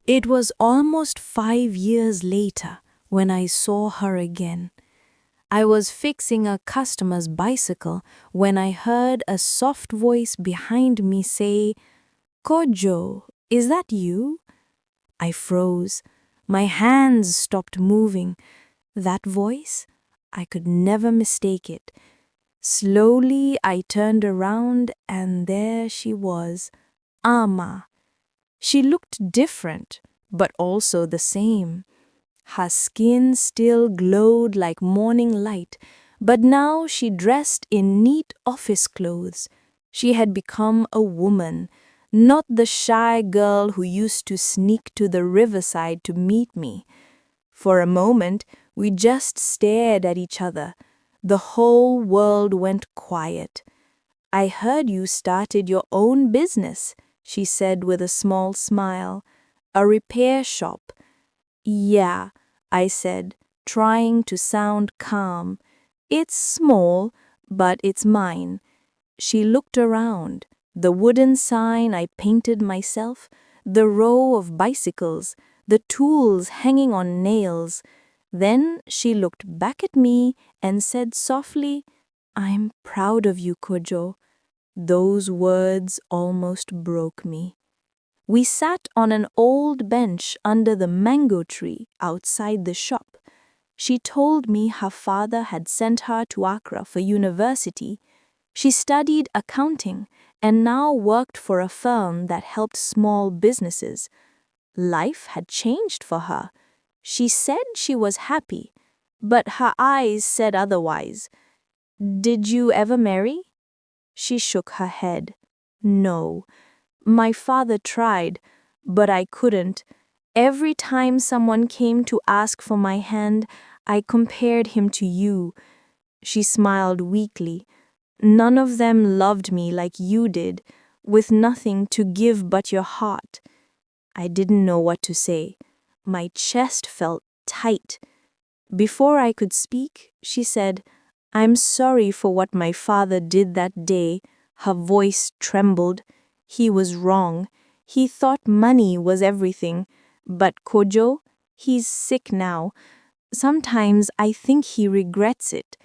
It was almost 5 years later when I saw her again. I was fixing a customer's bicycle when I heard a soft voice behind me say, "Kojo, is that you?" I froze. My hands stopped moving. That voice? I could never mistake it. Slowly, I turned around and there she was, Ama. She looked different, but also the same. Her skin still glowed like morning light, but now she dressed in neat office clothes. She had become a woman, not the shy girl who used to sneak to the riverside to meet me. For a moment, we just stared at each other. The whole world went quiet. "I heard you started your own business," she said with a small smile. "A repair shop." "Yeah," I said, trying to sound calm. "It's small, but it's mine." She looked around. The wooden sign I painted myself, the row of bicycles, the tools hanging on nails. Then she looked back at me and said softly, "I'm proud of you, Kojo." Those words almost broke me. We sat on an old bench under the mango tree outside the shop. She told me her father had sent her to Accra for university. She studied accounting and now worked for a firm that helped small businesses. Life had changed for her. She said she was happy, but her eyes said otherwise. "Did you ever marry?" She shook her head. "No. My father tried, but I couldn't. Every time someone came to ask for my hand, I compared him to you." She smiled weakly. "None of them loved me like you did, with nothing to give but your heart." I didn't know what to say. My chest felt tight. Before I could speak, she said, "I'm sorry for what my father did that day." Her voice trembled. "He was wrong. He thought money was everything. But Kojo, he's sick now. Sometimes I think he regrets it."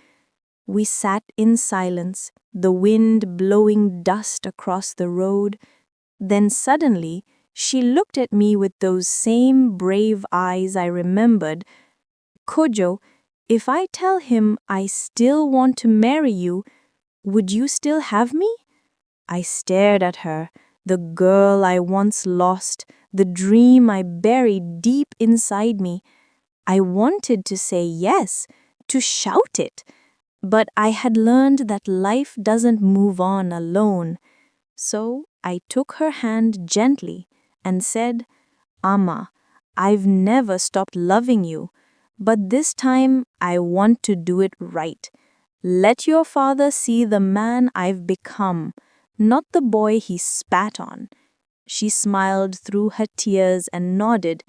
We sat in silence, the wind blowing dust across the road. Then suddenly, she looked at me with those same brave eyes I remembered. "Kojo, if I tell him I still want to marry you, would you still have me?" I stared at her, the girl I once lost, the dream I buried deep inside me. I wanted to say yes, to shout it, but I had learned that life doesn't move on alone. So I took her hand gently and said, "Ama, I've never stopped loving you, but this time I want to do it right. Let your father see the man I've become, not the boy he spat on." She smiled through her tears and nodded.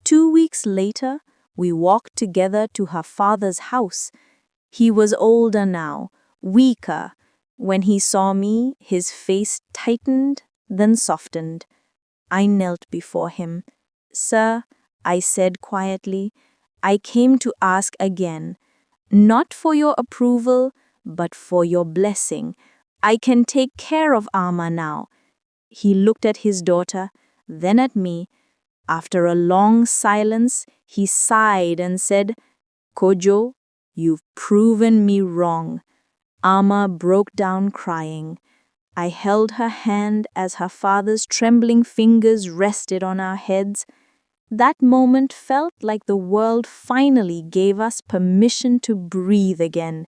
2 weeks later, we walked together to her father's house. He was older now, weaker. When he saw me, his face tightened, then softened. I knelt before him. "Sir," I said quietly, "I came to ask again, not for your approval, but for your blessing. I can take care of Ama now." He looked at his daughter, then at me. After a long silence, he sighed and said, "Kojo, you've proven me wrong." Ama broke down crying. I held her hand as her father's trembling fingers rested on our heads. That moment felt like the world finally gave us permission to breathe again.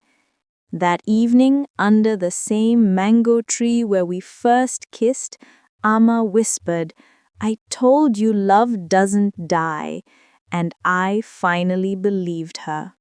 That evening, under the same mango tree where we first kissed, Ama whispered, "I told you love doesn't die," and I finally believed her.